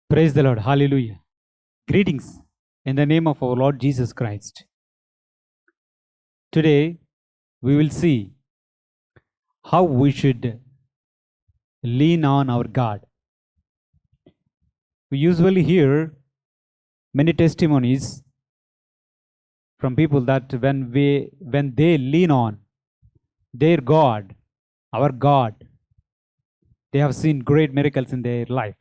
Praise the Lord. Hallelujah. Greetings in the name of our Lord Jesus Christ. Today we will see how we should lean on our God. We usually hear many testimonies from people that when they lean on their God, our God, they have seen great miracles in their life.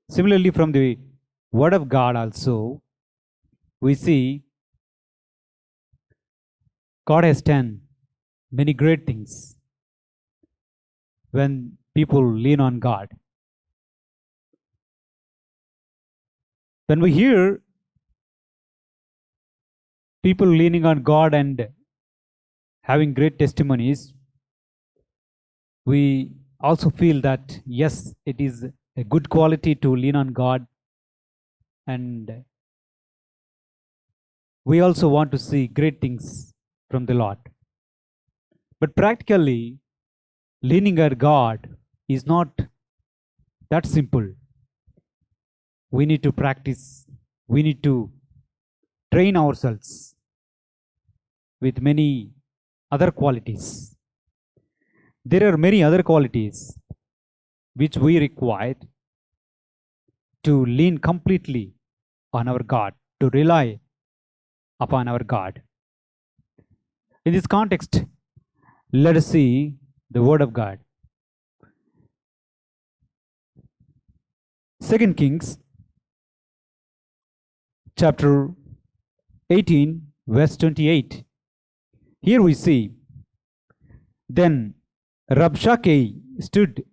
Similarly, from the Word of God also, we see God has done many great things when people lean on God. When we hear people leaning on God and having great testimonies, we also feel that yes, it is a good quality to lean on God, and we also want to see great things from the Lord. But practically, leaning on God is not that simple. We need to practice, we need to train ourselves with many other qualities. There are many other qualities which we require to lean completely on our God, to rely upon our God. In this context, let us see the Word of God. 2 Kings chapter 18, verse 28. Here we see, then Rabshakeh stood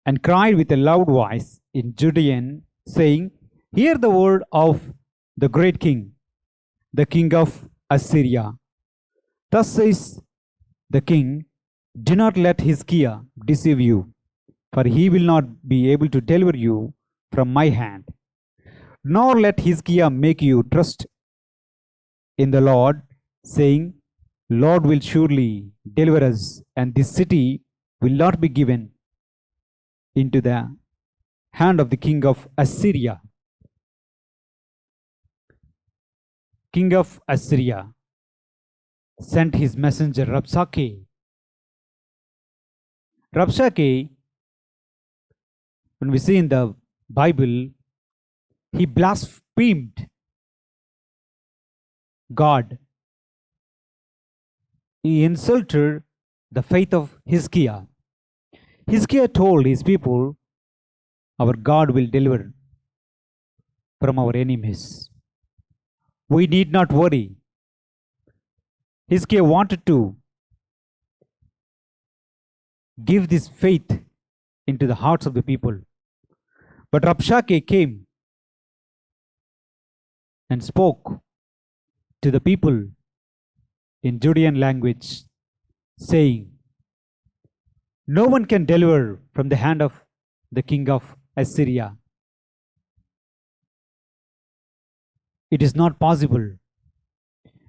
and cried with a loud voice in Judean, saying, hear the word of the great king, the king of Assyria. Thus says the king, do not let Hizkiah deceive you, for he will not be able to deliver you from my hand. Nor let Hizkiah make you trust in the Lord, saying, Lord will surely deliver us, and this city will not be given into the hand of the king of Assyria. King of Assyria sent his messenger Rabshakeh. Rabshakeh, when we see in the Bible, he blasphemed God. He insulted the faith of Hizkiah. Hizkiah told his people, our God will deliver from our enemies. We need not worry. Hizkiah wanted to give this faith into the hearts of the people. But Rabshakeh came and spoke to the people in Judean language, saying, no one can deliver from the hand of the king of Assyria. It is not possible.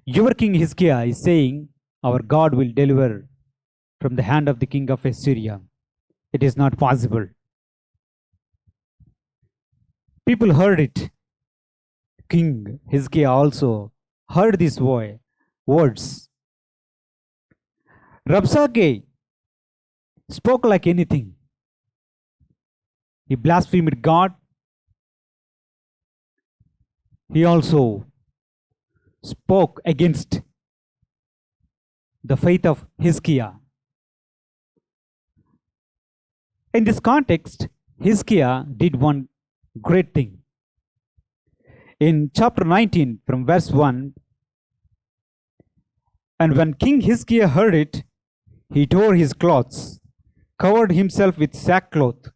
Your king Hizkiah is saying, our God will deliver from the hand of the king of Assyria. It is not possible. People heard it. King Hizkiah also heard these words. Rabshakeh spoke like anything. He blasphemed God. He also spoke against the faith of Hizkiah. In this context, Hizkiah did one great thing. In chapter 19, from verse 1, and when King Hizkiah heard it, he tore his clothes, covered himself with sackcloth,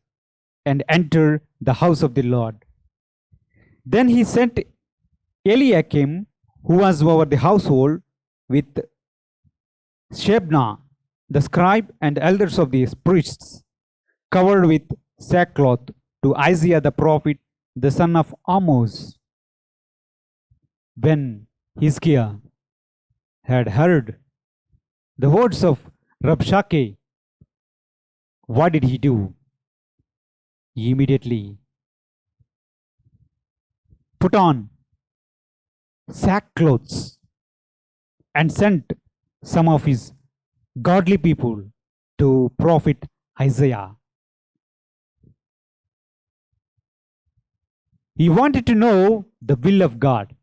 and entered the house of the Lord. Then he sent Eliakim, who was over the household, with Shebna, the scribe, and elders of the priests, covered with sackcloth, to Isaiah the prophet, the son of Amos. When Hizkiah had heard the words of Rabshakeh, what did he do? Immediately put on sackcloths and sent some of his godly people to prophet Isaiah. He wanted to know the will of God.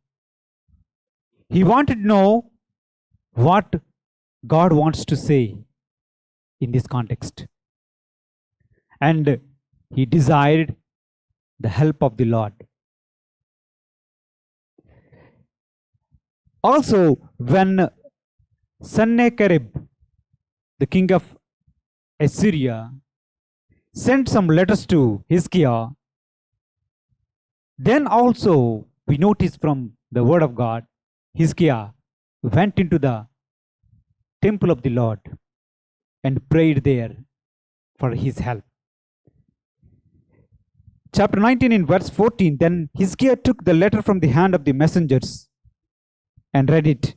He wanted to know what God wants to say in this context. And he desired the help of the Lord. Also, when Sennacherib, the king of Assyria, sent some letters to Hezekiah, then also we notice from the word of God, Hezekiah went into the temple of the Lord and prayed there for his help. Chapter 19 in verse 14, then Hezekiah took the letter from the hand of the messengers and read it.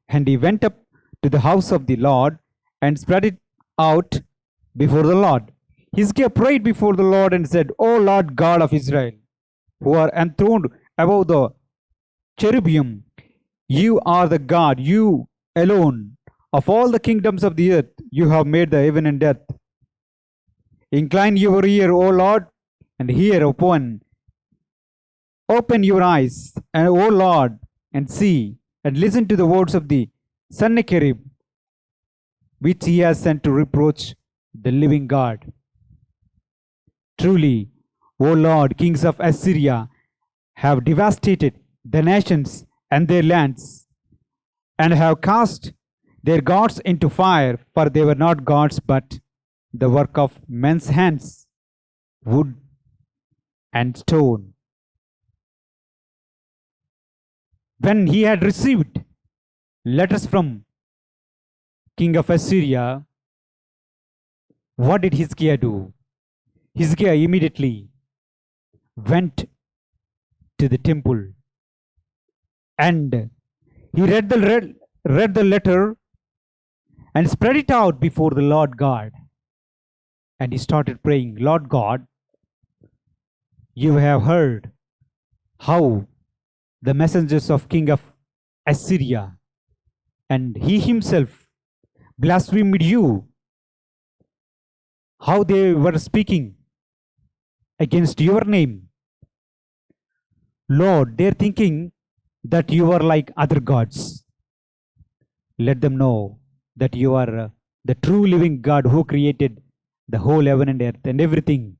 And he went up to the house of the Lord and spread it out before the Lord. Hezekiah prayed before the Lord and said, O Lord God of Israel, who are enthroned above the cherubim, you are the God, you alone. Of all the kingdoms of the earth, you have made the heaven and earth. Incline your ear, O Lord, and hear. Open your eyes, and O Lord, and see, and listen to the words of the Sennacherib, which he has sent to reproach the living God. Truly, O Lord, kings of Assyria have devastated the nations and their lands, and have cast their gods into fire, for they were not gods, but the work of men's hands, wood and stone. When he had received letters from king of Assyria, what did Hezekiah do? Hezekiah immediately went to the temple and he read the letter and spread it out before the Lord God. And he started praying, Lord God, you have heard how the messengers of king of Assyria and he himself blasphemed you, how they were speaking against your name. Lord, they're thinking that you are like other gods. Let them know that you are the true living God who created the whole heaven and earth and everything.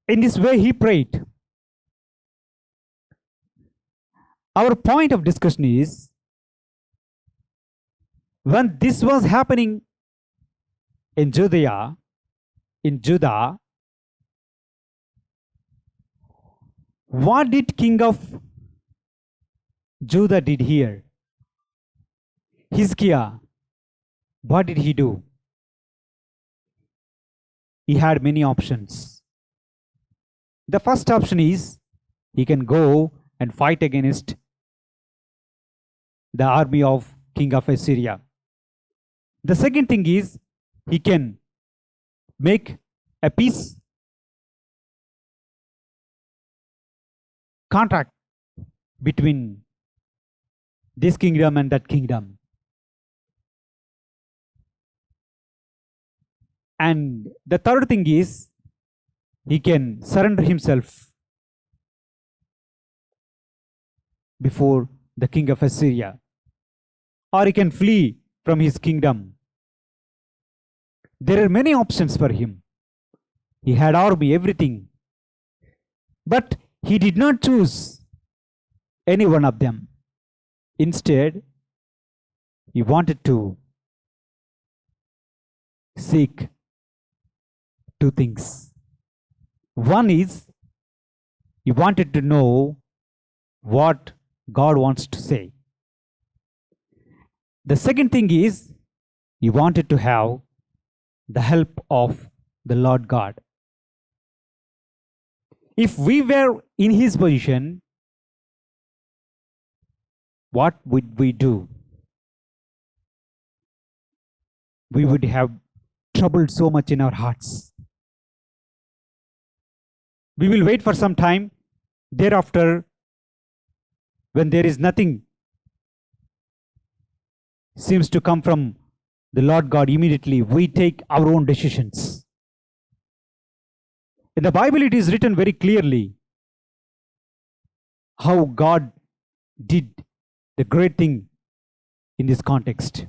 In this way, he prayed. Our point of discussion is, when this was happening in Judah, what did king of Judah did here? Hezekiah, what did he do? He had many options. The first option is he can go and fight against the army of king of Assyria. The second thing is he can make a peace contract between this kingdom and that kingdom. And the third thing is he can surrender himself before the king of Assyria, or he can flee from his kingdom. There are many options for him. He had army, everything. But he did not choose any one of them. Instead, he wanted to seek two things. One is he wanted to know what God wants to say. The second thing is he wanted to have the help of the Lord God. If we were in his position, what would we do? We would have troubled so much in our hearts. We will wait for some time. Thereafter, when there is nothing seems to come from the Lord God, immediately we take our own decisions. In the Bible, it is written very clearly how God did the great thing in this context.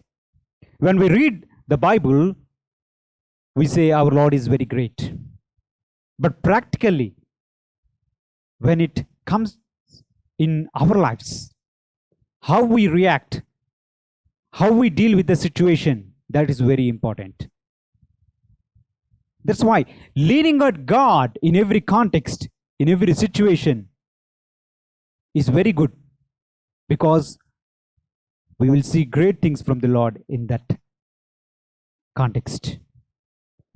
When we read the Bible, we say our Lord is very great. But practically, when it comes in our lives, how we react, how we deal with the situation, that is very important. That's why leaning on God in every context, in every situation, is very good, because we will see great things from the Lord in that context.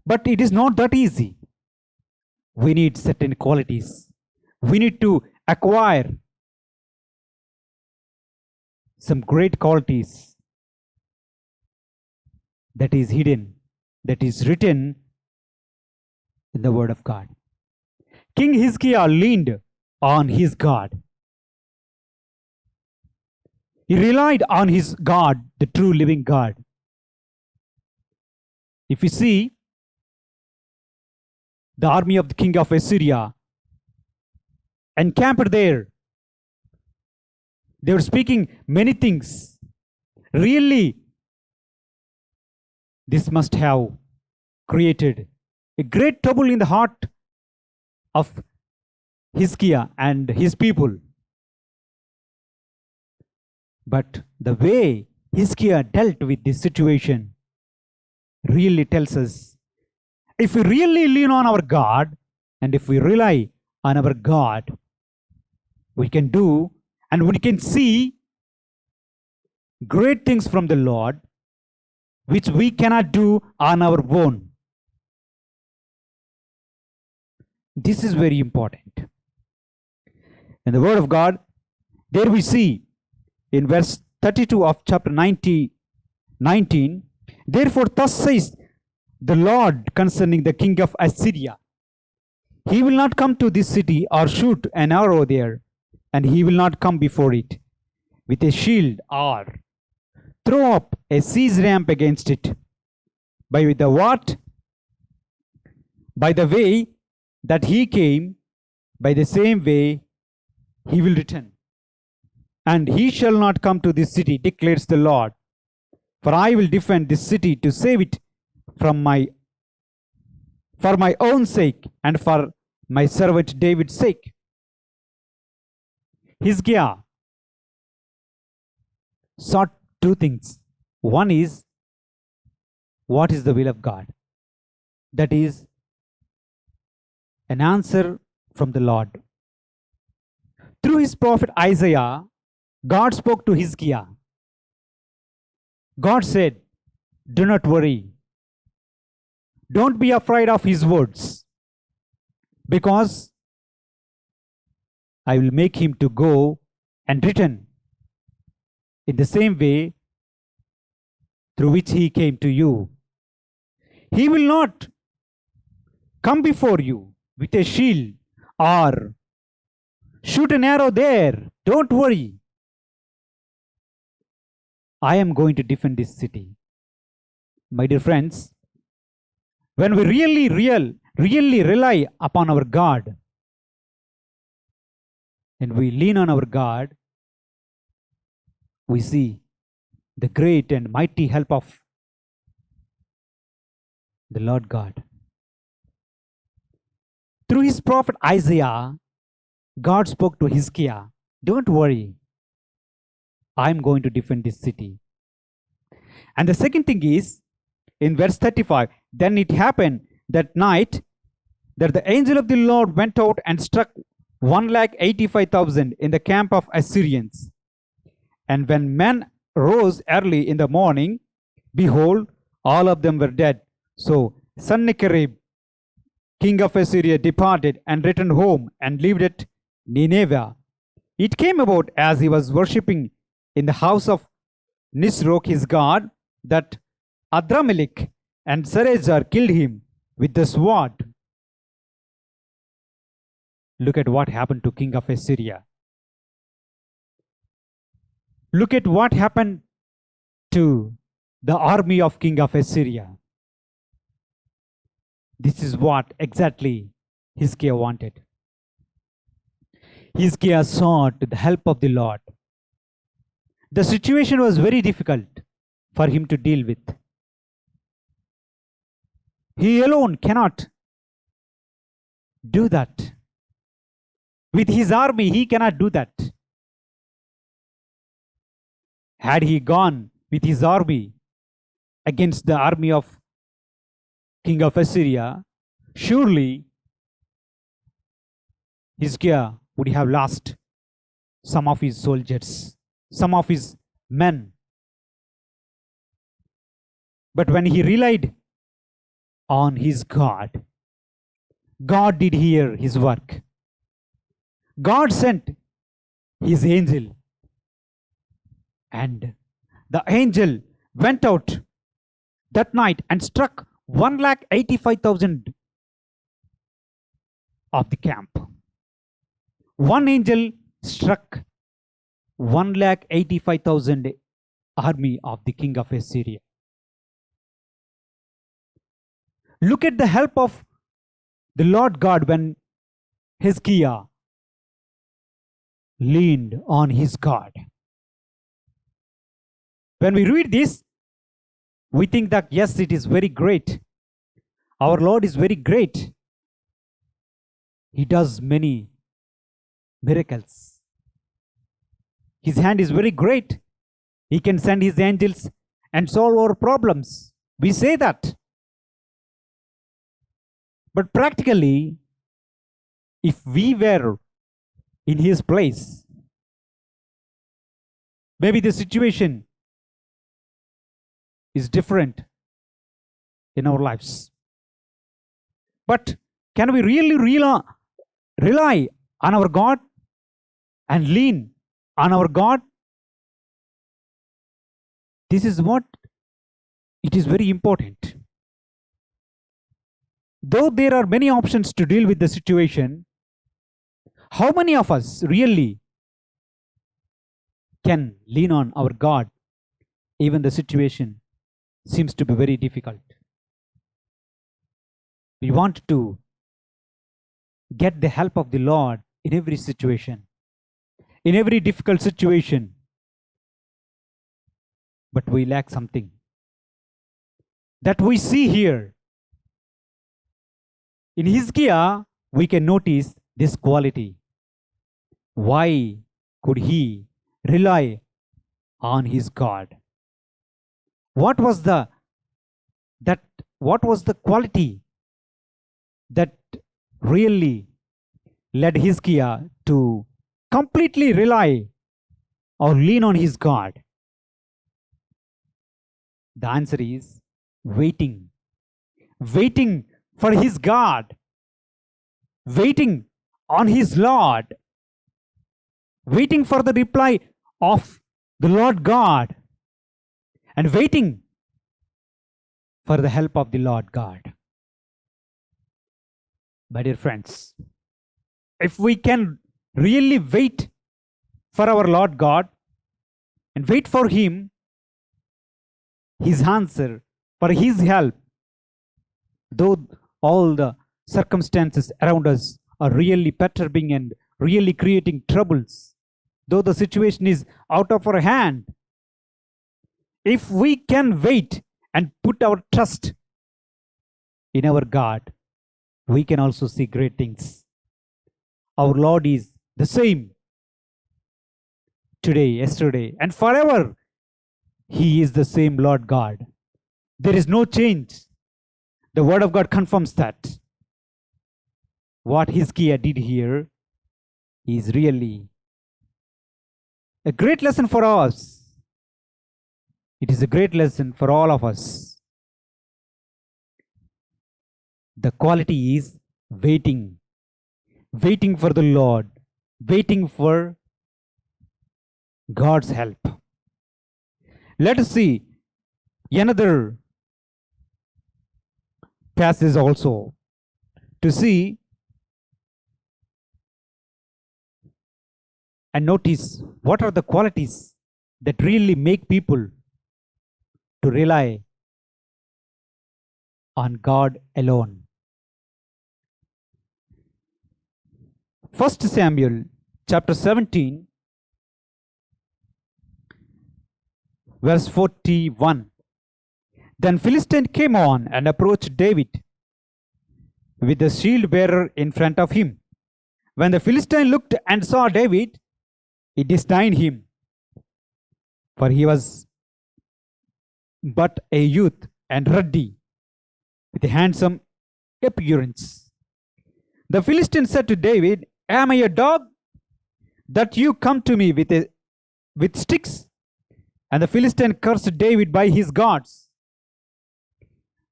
But it is not that easy. We need certain qualities. We need to acquire some great qualities that is hidden, that is written in the Word of God. King Hezekiah leaned on his God. He relied on his God, the true living God. If you see, the army of the king of Assyria encamped there. They were speaking many things. Really, this must have created a great trouble in the heart of Hezekiah and his people. But the way Hezekiah dealt with this situation really tells us, if we really lean on our God and if we rely on our God, we can do and we can see great things from the Lord which we cannot do on our own. This is very important. In the Word of God, there we see in verse 32 of chapter 19, therefore thus says the Lord concerning the king of Assyria, he will not come to this city or shoot an arrow there, and he will not come before it with a shield or throw up a siege ramp against it. By the what? By the way that he came, by the same way he will return. And he shall not come to this city, declares the Lord. For I will defend this city to save it for my own sake and for my servant David's sake. Hezekiah sought two things. One is, what is the will of God? That is an answer from the Lord. Through his prophet Isaiah, God spoke to Hezekiah. God said, do not worry. Don't be afraid of his words, because I will make him to go and return in the same way through which he came to you. He will not come before you with a shield or shoot an arrow there. Don't worry. I am going to defend this city. My dear friends, when we really rely upon our God and we lean on our God, we see the great and mighty help of the Lord God. Through his prophet Isaiah, God spoke to Hezekiah, don't worry, I'm going to defend this city. And the second thing is, in verse 35, then it happened that night that the angel of the Lord went out and struck 185,000 in the camp of Assyrians. And when men rose early in the morning, behold, all of them were dead. So Sennacherib, king of Assyria, departed and returned home and lived at Nineveh. It came about as he was worshipping in the house of Nisroch his god, that Adramelech and Sarezer killed him with the sword. Look at what happened to king of Assyria. Look at what happened to the army of king of Assyria. This is what exactly Hezekiah wanted. Hezekiah sought the help of the Lord. The situation was very difficult for him to deal with. He alone cannot do that. With his army, he cannot do that. Had he gone with his army against the army of king of Assyria, surely Hezekiah would have lost some of his soldiers, some of his men. But when he relied on his God, God did hear his work. God sent his angel, and the angel went out that night and struck 185,000 of the camp. One angel struck 185,000 army of the king of Assyria. Look at the help of the Lord God when Hezekiah leaned on his God. When we read this, we think that yes, it is very great. Our Lord is very great. He does many miracles. His hand is very great. He can send his angels and solve our problems. We say that. But practically, if we were in his place, maybe the situation is different in our lives. But can we really rely on our God and lean on our God? This is what it is very important. Though there are many options to deal with the situation, how many of us really can lean on our God even the situation seems to be very difficult? We want to get the help of the Lord in every situation, in every difficult situation, but we lack something that we see here. In Hezekiah, we can notice this quality. Why could he rely on his God? What was the quality that really led Hezekiah to completely rely or lean on his God? The answer is waiting. Waiting for his God. Waiting on his Lord. Waiting for the reply of the Lord God. And waiting for the help of the Lord God. My dear friends, if we can really wait for our Lord God and wait for him, his answer, for his help, though all the circumstances around us are really perturbing and really creating troubles, though the situation is out of our hand, if we can wait and put our trust in our God, we can also see great things. Our Lord is the same today, yesterday, and forever. He is the same Lord God. There is no change. The Word of God confirms that. What Hezekiah did here is really a great lesson for us. It is a great lesson for all of us. The quality is waiting. Waiting for the Lord. Waiting for God's help. Let us see another passage also to see and notice what are the qualities that really make people to rely on God alone. 1 Samuel chapter 17, verse 41. Then Philistine came on and approached David with the shield bearer in front of him. When the Philistine looked and saw David, he disdained him, for he was but a youth and ruddy, with a handsome appearance. The Philistine said to David, "Am I a dog that you come to me with sticks?" And the Philistine cursed David by his gods.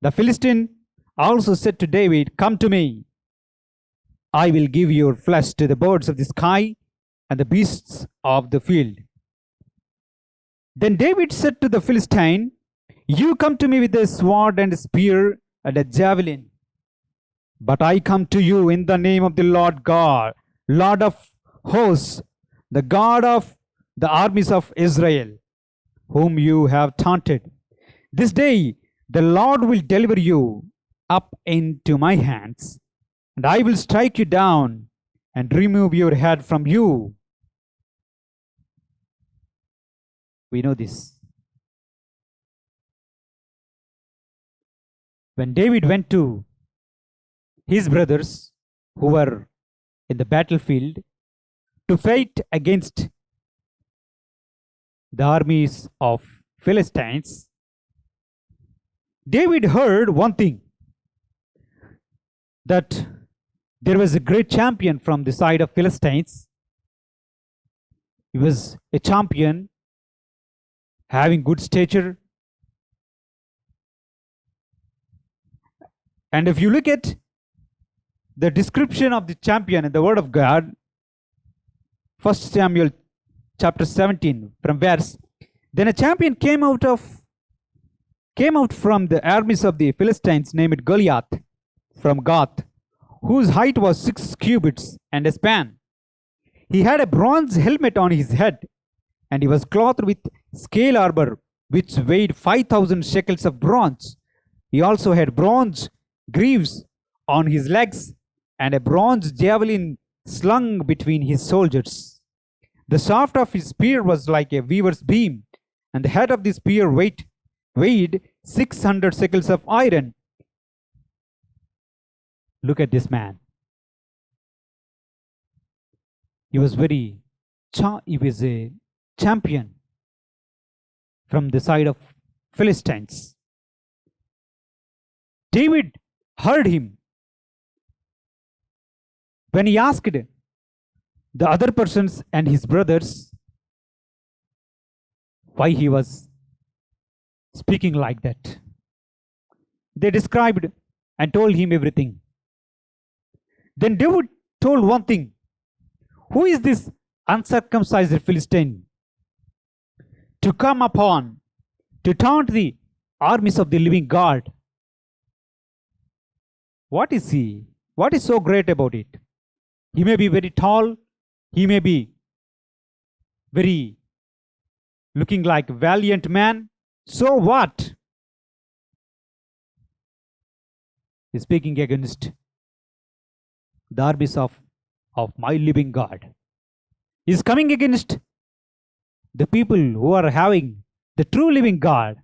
The Philistine also said to David, "Come to me. I will give your flesh to the birds of the sky and the beasts of the field." Then David said to the Philistine, "You come to me with a sword and a spear and a javelin, but I come to you in the name of the Lord God, Lord of hosts, the God of the armies of Israel, whom you have taunted. This day the Lord will deliver you up into my hands, and I will strike you down and remove your head from you." We know this. When David went to his brothers who were in the battlefield to fight against the armies of Philistines, David heard one thing, that there was a great champion from the side of Philistines. He was a champion having good stature. And if you look at the description of the champion in the Word of God, 1 Samuel chapter 17 from verse, then a champion came out from the armies of the Philistines named Goliath from Gath, whose height was 6 cubits and a span. He had a bronze helmet on his head, and he was clothed with scale armor, which weighed 5,000 shekels of bronze. He also had bronze greaves on his legs, and a bronze javelin slung between his shoulders. The shaft of his spear was like a weaver's beam, and the head of the spear weighed 600 shekels of iron. Look at this man. He was a champion from the side of Philistines. David heard him. When he asked the other persons and his brothers why he was speaking like that, they described and told him everything. Then David told one thing: "Who is this uncircumcised Philistine to come upon to taunt the armies of the living God? What is he? What is so great about it? He may be very tall, he may be very looking like a valiant man. So what?" He's speaking against the armies of my living God. He's coming against the people who are having the true living God.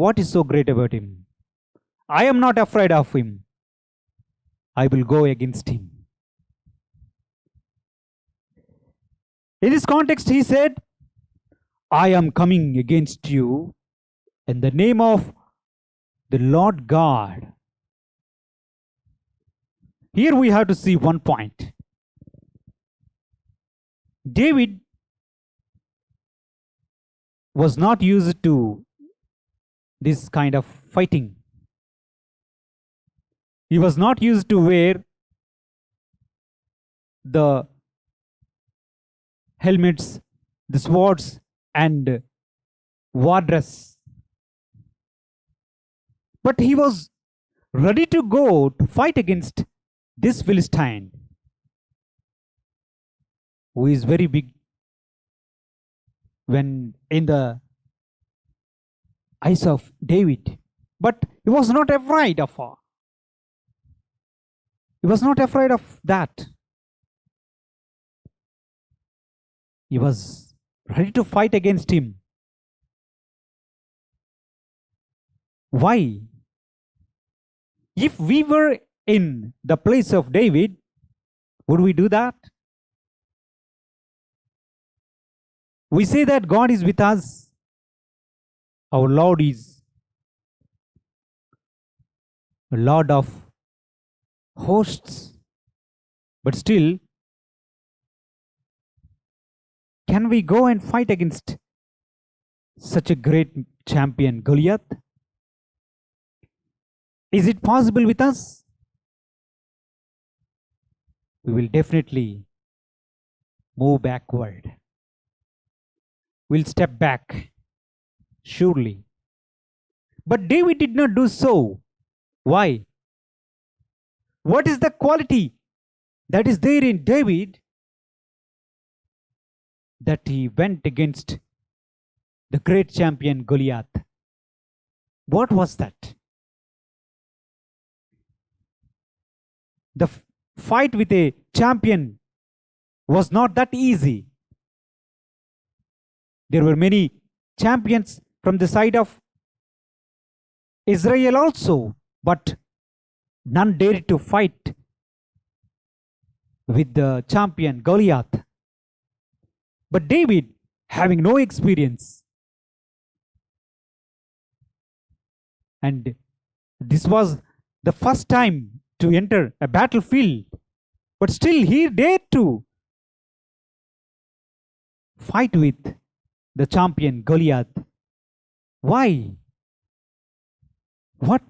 What is so great about him? I am not afraid of him. I will go against him. In this context, he said, "I am coming against you in the name of the Lord God." Here we have to see one point. David was not used to this kind of fighting. He was not used to wear the helmets, the swords, and war dress. But he was ready to go to fight against this Philistine. who is very big when in the eyes of David. But he was not afraid of her. He was not afraid of that. He was ready to fight against him. Why? If we were in the place of David, would we do that? We say that God is with us. Our Lord is a Lord of hosts. But still, can we go and fight against such a great champion, Goliath? Is it possible with us? We will definitely move backward. We'll step back, surely. But David did not do so. Why? What is the quality that is there in David that he went against the great champion Goliath? What was that? The fight with a champion was not that easy. There were many champions from the side of Israel also, but none dared to fight with the champion Goliath. But David, having no experience, and this was the first time to enter a battlefield, but still he dared to fight with the champion Goliath. Why? What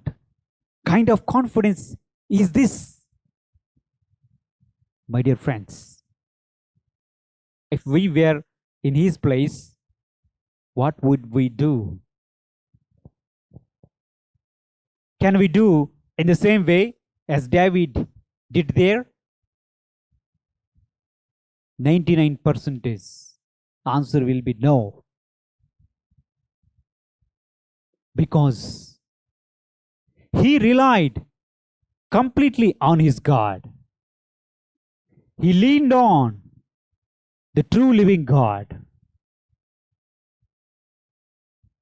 kind of confidence is this? My dear friends, if we were in his place, what would we do? Can we do in the same way as David did there? 99% answer will be no. Because he relied completely on his God. He leaned on the true living God.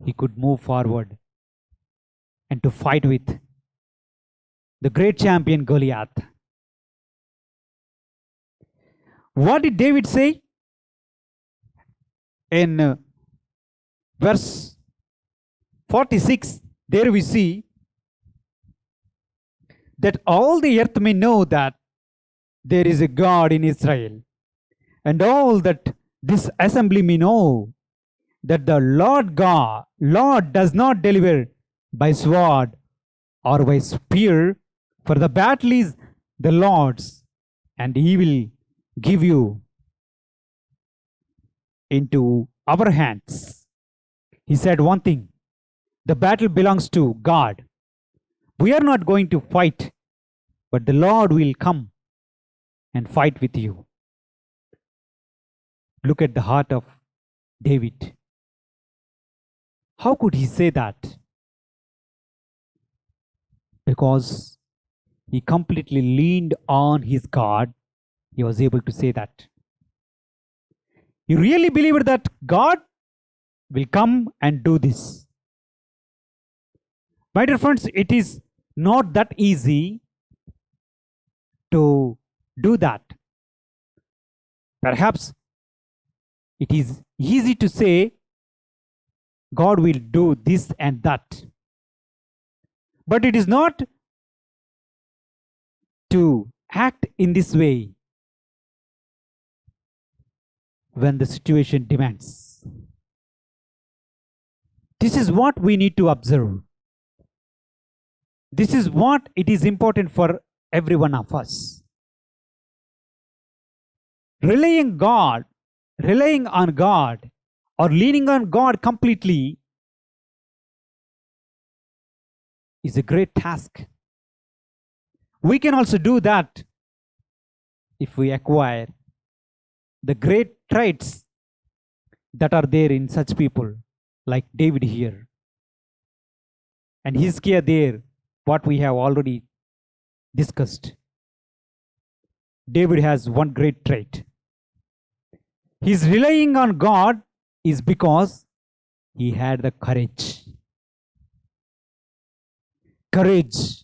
He could move forward and to fight with the great champion Goliath. What did David say? In verse 46, there we see that all the earth may know that there is a God in Israel, and all that this assembly may know that the Lord does not deliver by sword or by spear, for the battle is the Lord's, and he will give you into our hands. He said one thing: the battle belongs to God. We are not going to fight, but the Lord will come and fight with you. Look at the heart of David. How could he say that? Because he completely leaned on his God, he was able to say that. He really believed that God will come and do this. My dear friends, it is not that easy to do that. Perhaps it is easy to say God will do this and that, but it is not to act in this way when the situation demands. This is what we need to observe. This is what it is important for every one of us. Relying on God, or leaning on God completely is a great task. We can also do that if we acquire the great traits that are there in such people like David here and Hezekiah there, what we have already discussed. David has one great trait. His relying on God is because he had the courage. Courage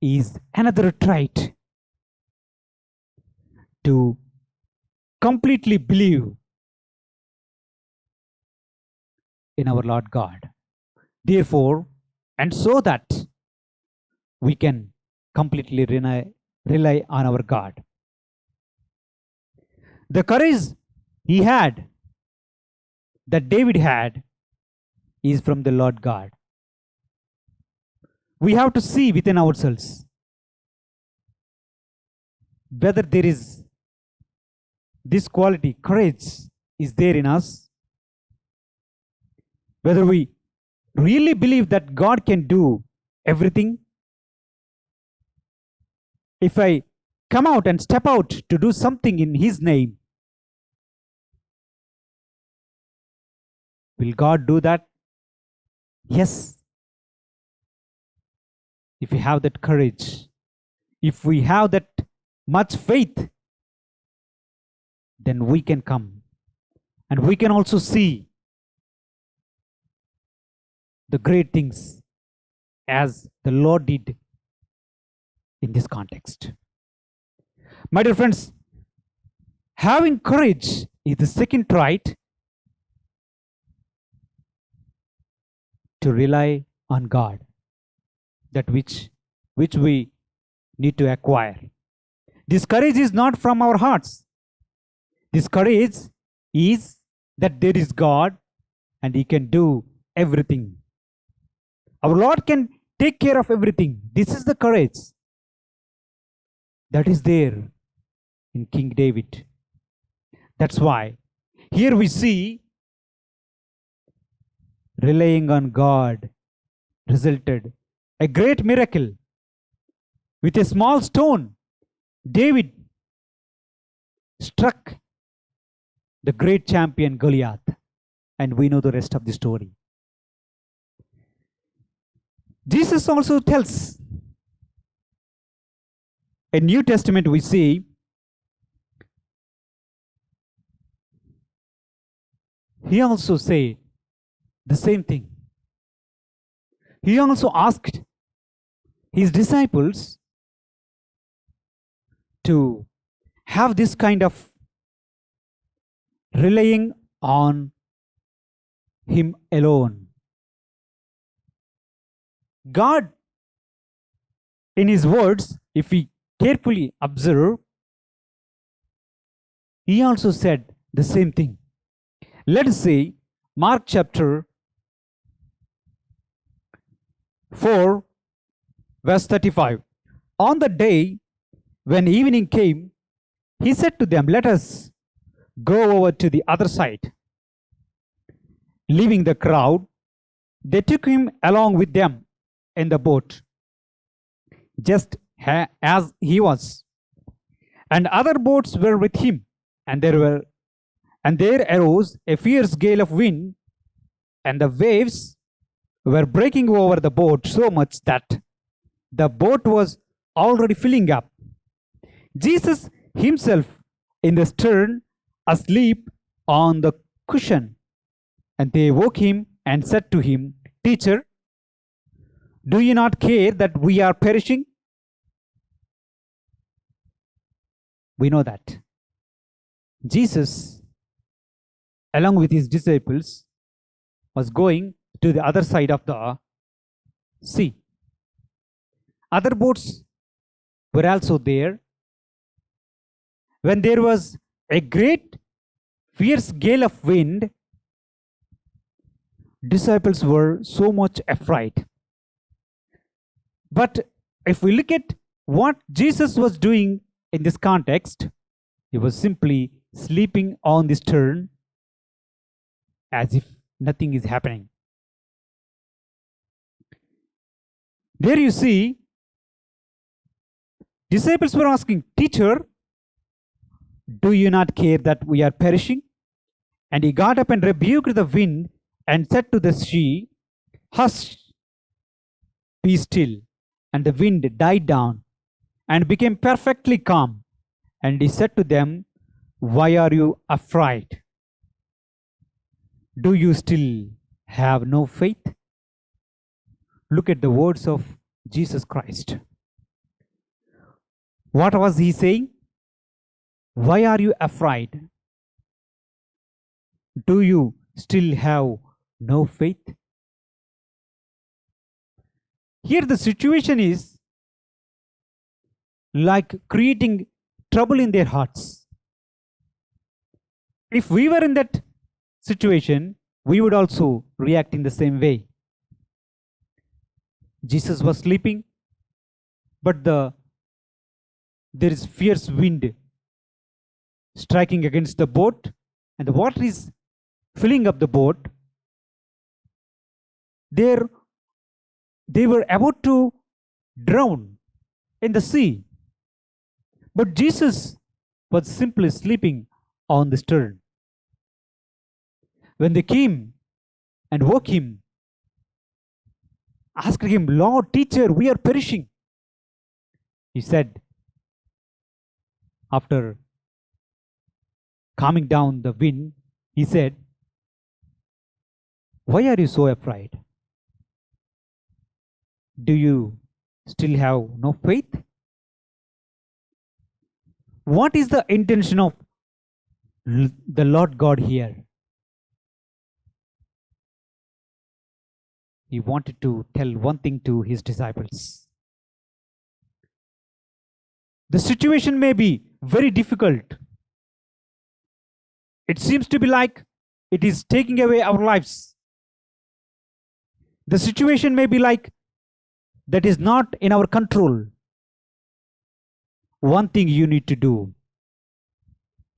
is another trait to completely believe in our Lord God. Therefore, and so that we can completely rely on our God. The courage he had, that David had, is from the Lord God. We have to see within ourselves whether there is this quality, courage, is there in us, whether we really believe that God can do everything. If I come out and step out to do something in His name, will God do that? Yes. If we have that courage, if we have that much faith, then we can come and we can also see the great things as the Lord did in this context. My dear friends, having courage is the second trait to rely on God, that which we need to acquire. This courage is not from our hearts. This courage is that there is God and He can do everything. Our Lord can take care of everything. This is the courage that is there in King David. That's why here we see relying on God resulted a great miracle. With a small stone, David struck the great champion Goliath, and we know the rest of the story. Jesus also tells, in New Testament we see, He also said the same thing. He also asked His disciples to have this kind of relying on Him alone. God, in His words, if we carefully observe, He also said the same thing. Let us see Mark chapter 4, verse 35. On the day when evening came, He said to them, "Let us go over to the other side." Leaving the crowd, they took Him along with them in the boat, just as He was. And other boats were with Him, and there arose a fierce gale of wind, and the waves were breaking over the boat so much that the boat was already filling up. Jesus Himself in the stern, asleep on the cushion. And they woke Him and said to Him, "Teacher, do you not care that we are perishing?" We know that Jesus, along with His disciples, was going to the other side of the sea. Other boats were also there. When there was a great fierce gale of wind, disciples were so much afraid. But if we look at what Jesus was doing in this context, He was simply sleeping on the stern as if nothing is happening. There you see, disciples were asking, "Teacher, Do you not care that we are perishing? And he got up and rebuked the wind and said to the sea, Hush, be still. And the wind died down and became perfectly calm. And he said to them, Why are you afraid? Do you still have no faith? Look at the words of Jesus Christ. What was he saying? Why are you afraid? Do you still have no faith? Here, the situation is like creating trouble in their hearts. If we were in that situation, we would also react in the same way. Jesus was sleeping, but there is fierce wind striking against the boat, and the water is filling up the boat. They were about to drown in the sea, but Jesus was simply sleeping on the stern. When they came and woke him, asked him, Lord, teacher, we are perishing. He said, after calming down the wind, he said, Why are you so afraid? Do you still have no faith? What is the intention of the Lord God here? He wanted to tell one thing to his disciples. The situation may be very difficult. It seems to be like it is taking away our lives. The situation may be like that is not in our control. One thing you need to do: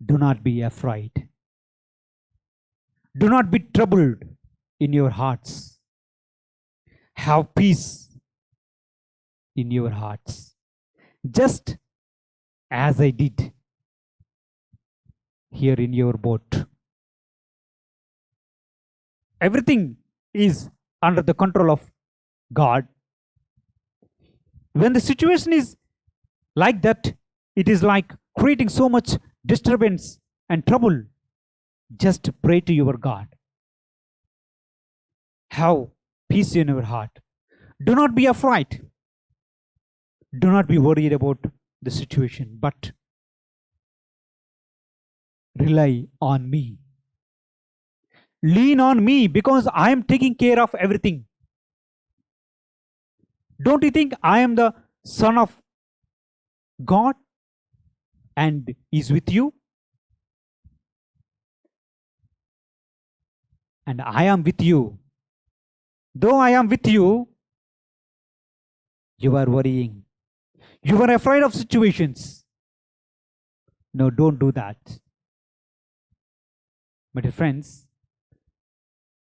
do not be afraid. Do not be troubled in your hearts. Have peace in your hearts, just as I did here in your boat. Everything is under the control of God. When the situation is like that, it is like creating so much disturbance and trouble. Just pray to your God. Have peace in your heart. Do not be afraid. Do not be worried about the situation, but rely on me. Lean on me, because I am taking care of everything. Don't you think I am the Son of God and is with you? And I am with you. Though I am with you, you are worrying. You are afraid of situations. No, don't do that. My dear friends,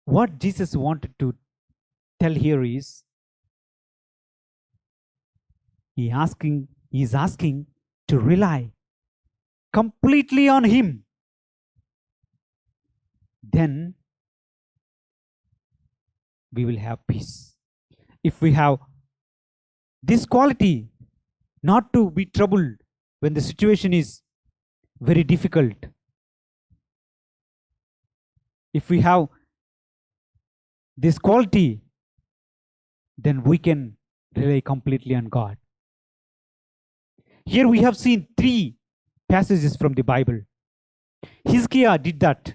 what Jesus wanted to tell here is, he is asking to rely completely on him. Then we will have peace. If we have this quality, not to be troubled when the situation is very difficult, if we have this quality, then we can rely completely on God. Here we have seen 3 passages from the Bible. Hezekiah did that.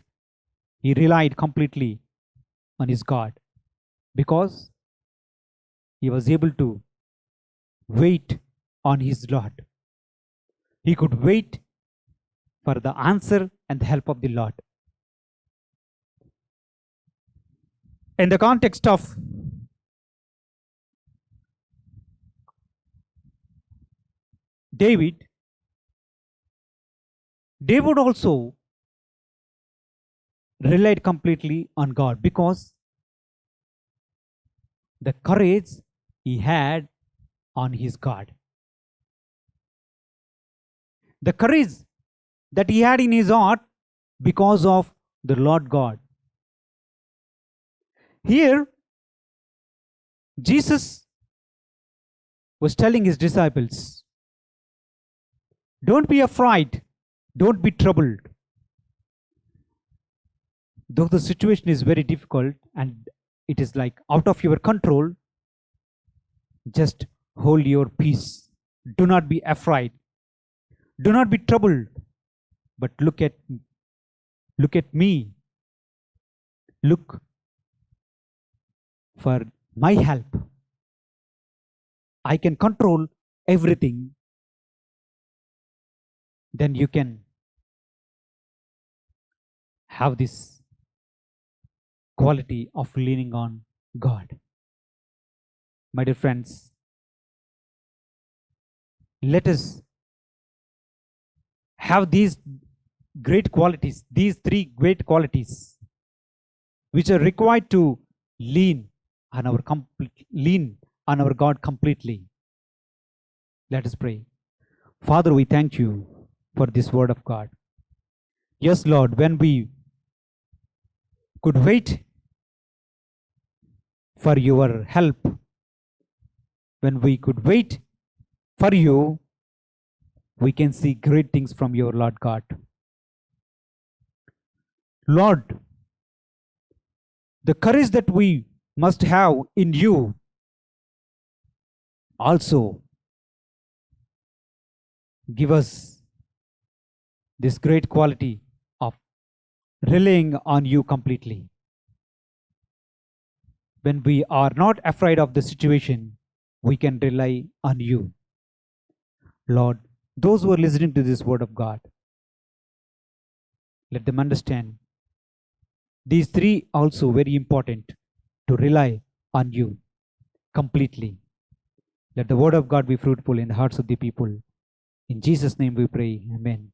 He relied completely on his God because he was able to wait on his Lord. He could wait for the answer and the help of the Lord. In the context of David also relied completely on God because the courage he had on his God. The courage that he had in his heart because of the Lord God. Here, Jesus was telling his disciples, don't be afraid, don't be troubled. Though the situation is very difficult and it is like out of your control, just hold your peace. Do not be afraid. Do not be troubled. But look at me. Look for my help. I can control everything. Then you can have this quality of leaning on God. My dear friends, let us have these great qualities, these three great qualities, which are required to lean on our God completely. Let us pray. Father, we thank you for this word of God. Yes, Lord, when we could wait for your help, when we could wait for you, we can see great things from your Lord God. Lord, the courage that we must have in you also give us this great quality of relying on you completely. When we are not afraid of the situation, we can rely on you. Lord, those who are listening to this word of God, let them understand these three also very important to rely on you completely. Let the word of God be fruitful in the hearts of the people. In Jesus' name we pray. Amen.